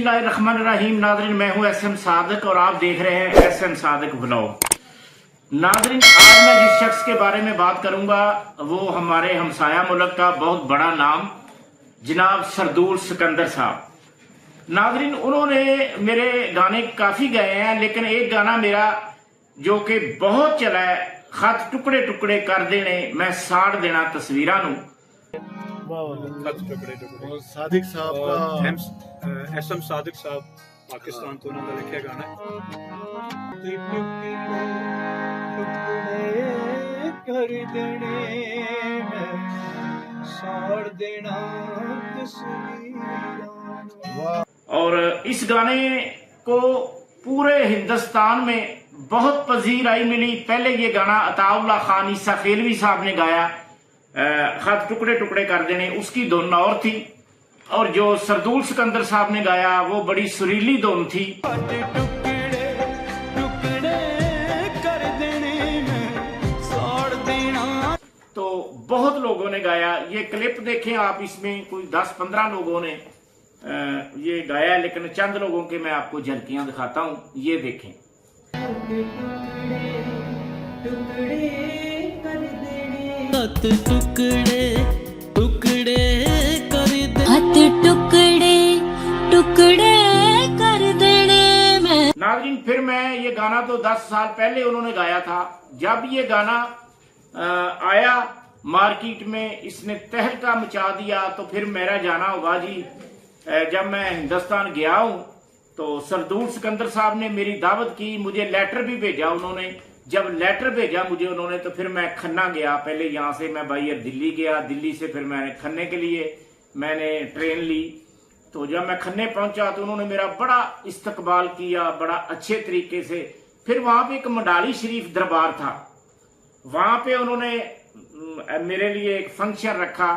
बिस्मिल्लाहिर्रहमानिर्रहीम। नाज़रीन, मैं हूं एसएम सादिक और आप देख रहे हैं एसएम सादिक व्लॉग। नाज़रीन, आज मैं जिस शख्स के बारे में बात करूंगा वो हमारे हमसाया मुल्क का बहुत बड़ा नाम जनाब सरदूल सिकंदर साहब। नाज़रीन, उन्होंने मेरे गाने काफी गाए हैं, लेकिन एक गाना मेरा जो कि बहुत चला है, खत टुकड़े टुकड़े कर देने मैं साड़ देना तस्वीरां नूं। सादिक साहब का एसएम सादिक साहब पाकिस्तान तो उन्होंने लिखे गाना कर देने साड़ देना और इस गाने को पूरे हिंदुस्तान में बहुत पजीराई मिली। पहले ये गाना अताउल्लाह खान ईसा खेलवी साहब ने गाया, खत टुकड़े टुकड़े कर देने, उसकी धुन और थी, और जो सरदूल सिकंदर साहब ने गाया वो बड़ी सुरीली धुन थी। तो बहुत लोगों ने गाया। ये क्लिप देखें आप, इसमें कोई 10-15 लोगों ने ये गाया, लेकिन चंद लोगों के मैं आपको झलकियां दिखाता हूं, ये देखें। हाथ टुकड़े टुकड़े कर दे, हाथ टुकड़े टुकड़े कर देने में। नाज़रीन, फिर मैं ये गाना तो 10 साल पहले उन्होंने गाया था। जब ये गाना आया मार्केट में, इसने तहलका मचा दिया। तो फिर मेरा जाना होगा जी, जब मैं हिंदुस्तान गया हूं तो सरदूल सिकंदर साहब ने मेरी दावत की, मुझे लेटर भी भेजा उन्होंने। जब लेटर भेजा मुझे उन्होंने तो फिर मैं खन्ना गया। पहले यहाँ से मैं बाई दिल्ली गया, दिल्ली से फिर मैंने खन्ने के लिए मैंने ट्रेन ली। तो जब मैं खन्ने पहुंचा तो उन्होंने मेरा बड़ा इस्तकबाल किया, बड़ा अच्छे तरीके से। फिर वहां पे एक मंडाली शरीफ दरबार था, वहां पे उन्होंने मेरे लिए एक फंक्शन रखा।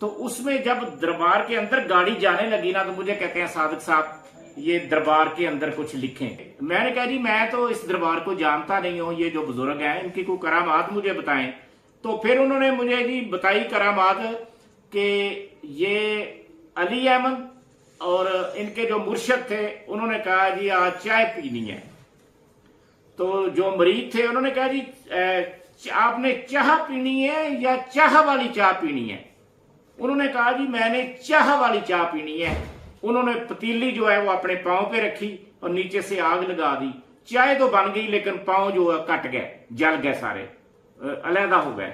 तो उसमें जब दरबार के अंदर गाड़ी जाने लगी ना, तो मुझे कहते हैं सादिक साहब ये दरबार के अंदर कुछ लिखें। मैंने कहा जी मैं तो इस दरबार को जानता नहीं हूं, ये जो बुजुर्ग हैं इनकी कोई करामात मुझे बताएं। तो फिर उन्होंने मुझे जी बताई करामात कि ये अली अहमद और इनके जो मुर्शद थे, उन्होंने कहा जी आज चाय पीनी है। तो जो मरीज थे उन्होंने कहा जी आपने चाह पीनी है या चाह वाली चाय पीनी है? उन्होंने कहा जी मैंने चाह वाली चाय पीनी है। उन्होंने पतीली जो है वो अपने पांव पे रखी और नीचे से आग लगा दी। चाय तो बन गई, लेकिन पांव जो है कट गए, जल गए, सारे अलहदा हो गए।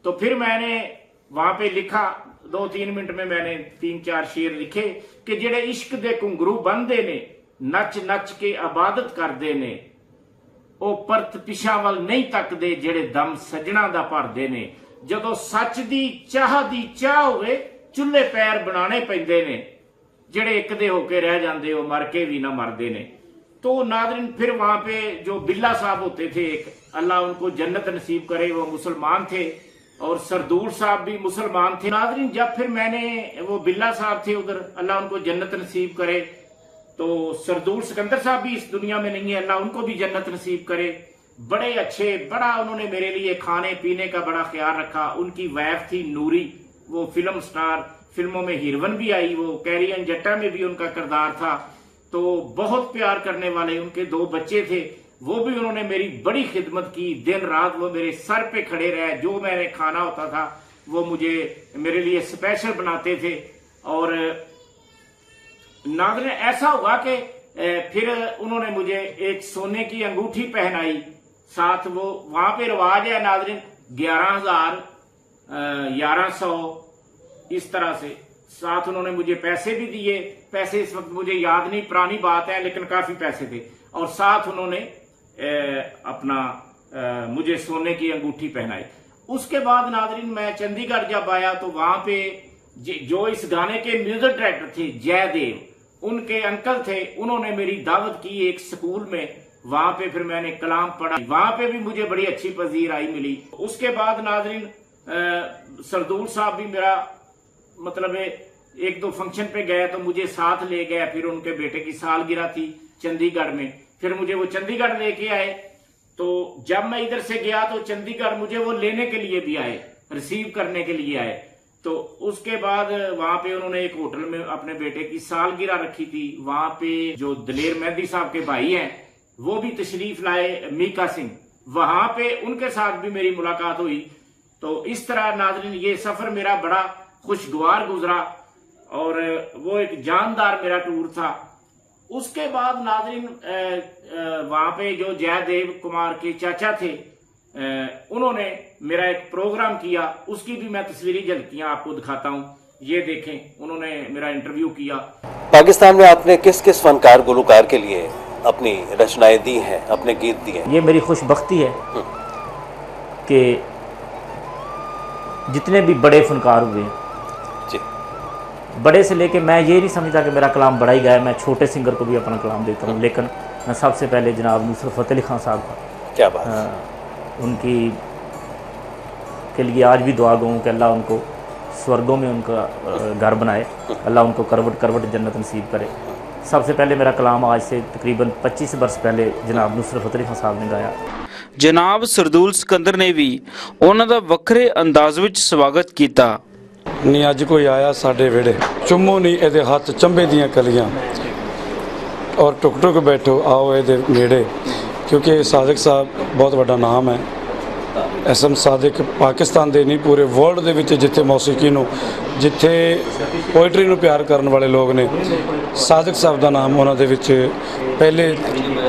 तो फिर मैंने वहां पे लिखा, 2-3 मिनट में मैंने 3-4 शेर लिखे कि जेड़े इश्क दे घुंघरू बंदे ने, नच नच के इबादत करते ने, ओ परत पिछा वल नहीं तकदे, जेड़े दम सजना दा भरदे ने। जदों सच दी चाह होवे, चुल्हे पैर बनाने पैंदे ने, जेड़े एक दे होके रह जाते हो मर के भी ना मरदे ने। तो नाज़रीन, फिर वहां पे जो बिल्ला साहब होते थे, एक अल्लाह उनको जन्नत नसीब करे, वो मुसलमान थे, और सरदूल साहब भी मुसलमान थे। नाज़रीन, जब फिर मैंने, वो बिल्ला साहब थे उधर, अल्लाह उनको जन्नत नसीब करे, तो सरदूल सिकंदर साहब भी इस दुनिया में नहीं है, अल्लाह उनको भी जन्नत नसीब करे। बड़े अच्छे, बड़ा उन्होंने मेरे लिए खाने पीने का बड़ा ख्याल रखा। उनकी वाइफ थी नूरी, वो फिल्म स्टार, फिल्मों में हीरोइन भी आई, वो कैरियन जट्टा में भी उनका किरदार था। तो बहुत प्यार करने वाले, उनके 2 बच्चे थे, वो भी उन्होंने मेरी बड़ी खिदमत की। दिन रात वो मेरे सर पे खड़े रहे, जो मैंने खाना होता था वो मुझे मेरे लिए स्पेशल बनाते थे। और नाज़रीन, ऐसा हुआ कि फिर उन्होंने मुझे एक सोने की अंगूठी पहनाई, साथ वो वहां पे रिवाज है नाज़रीन 11,000 1100 इस तरह से। साथ उन्होंने मुझे पैसे भी दिए। पैसे इस वक्त मुझे याद नहीं, पुरानी बात है, लेकिन काफी पैसे थे। और साथ उन्होंने मुझे सोने की अंगूठी पहनाई। उसके बाद नाज़रीन, मैं चंडीगढ़ जब आया तो वहां पे जो इस गाने के म्यूजिक डायरेक्टर थे जयदेव, उनके अंकल थे, उन्होंने मेरी दावत की एक स्कूल में। वहां पे फिर मैंने कलाम पढ़ा, वहां पे भी मुझे बड़ी अच्छी पजीराई मिली। उसके बाद नाज़रीन, सरदूल साहब भी मेरा मतलब 1-2 फंक्शन पे गए तो मुझे साथ ले गए। फिर उनके बेटे की सालगिरह थी चंडीगढ़ में, फिर मुझे वो चंडीगढ़ लेके आए। तो जब मैं इधर से गया तो चंडीगढ़ मुझे वो लेने के लिए भी आए, रिसीव करने के लिए आए। तो उसके बाद वहां पे उन्होंने एक होटल में अपने बेटे की सालगिरह रखी थी। वहां पे जो दलेर मेहदी साहब के भाई हैं वो भी तशरीफ लाए, मीका सिंह, वहां पे उनके साथ भी मेरी मुलाकात हुई। तो इस तरह नाज़रीन ये सफर मेरा बड़ा खुशगवार गुजरा और वो एक जानदार मेरा टूर था। उसके बाद नाज़रीन वहां पे जो जयदेव कुमार के चाचा थे उन्होंने मेरा एक प्रोग्राम किया, उसकी भी मैं तस्वीरी झलकियां आपको दिखाता हूं। ये देखें, उन्होंने मेरा इंटरव्यू किया। पाकिस्तान में आपने किस किस फनकार गुलकार के लिए अपनी रचनाएं दी हैं, अपने गीत दिए हैं? ये मेरी खुशबख्ती है कि जितने भी बड़े फनकार हुए, जी, बड़े से लेके मैं ये नहीं समझता कि मेरा कलाम बड़ा ही गाया, मैं छोटे सिंगर को भी अपना कलाम देता हूँ। लेकिन मैं सबसे पहले जनाब नुसरत फ़तेह अली खान साहब का, क्या बात, उनकी के लिए आज भी दुआ गूँ कि अल्लाह उनको स्वर्गों में उनका घर बनाए, अल्लाह उनको करवट करवट जन्नत नसीब करे। सबसे पहले मेरा कलाम आज से तकरीबन 25 बरस पहले जनाब नुसरत फ़तेह अली खान साहब ने गाया। जनाब सरदूल सिकंदर ने भी ਉਹਨਾਂ ਦਾ ਵੱਖਰੇ ਅੰਦਾਜ਼ ਵਿੱਚ ਸਵਾਗਤ ਕੀਤਾ। ਨੀ ਅੱਜ ਕੋਈ ਆਇਆ ਸਾਡੇ ਵਿਹੜੇ, ਚੁੰਮੋ ਨਹੀਂ ਇਹਦੇ ਹੱਥ ਚੰਬੇ ਦੀਆਂ ਕਲੀਆਂ, ਔਰ ਟੁਕ ਟੁਕ ਬੈਠੋ ਆਓ ਇਹਦੇ ਨੇੜੇ, ਕਿਉਂਕਿ ਸਾਦਿਕ ਸਾਹਿਬ ਬਹੁਤ ਵੱਡਾ ਨਾਮ ਹੈ। ਐਸਐਮ ਸਾਦਿਕ ਪਾਕਿਸਤਾਨ ਦੇ ਨਹੀਂ ਪੂਰੇ ਵਰਲਡ ਦੇ ਵਿੱਚ ਜਿੱਥੇ ਮੌਸੀਕੀ ਨੂੰ, ਜਿੱਥੇ ਪੋਇਟਰੀ ਨੂੰ ਪਿਆਰ ਕਰਨ ਵਾਲੇ ਲੋਕ ਨੇ, ਸਾਦਿਕ ਸਾਹਿਬ ਦਾ ਨਾਮ ਉਹਨਾਂ ਦੇ ਵਿੱਚ ਪਹਿਲੇ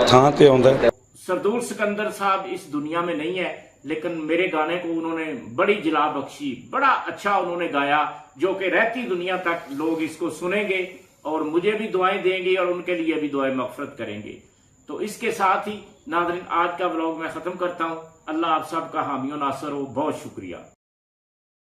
ਥਾਂ ਤੇ ਆਉਂਦਾ ਹੈ। सरदूल सिकंदर साहब इस दुनिया में नहीं है, लेकिन मेरे गाने को उन्होंने बड़ी जिला बख्शी, बड़ा अच्छा उन्होंने गाया, जो कि रहती दुनिया तक लोग इसको सुनेंगे और मुझे भी दुआएं देंगे और उनके लिए भी दुआएं मगफरत करेंगे। तो इसके साथ ही नाज़रीन आज का व्लॉग मैं ख़त्म करता हूँ। अल्लाह आप सब का हामी और नासर हो। बहुत शुक्रिया।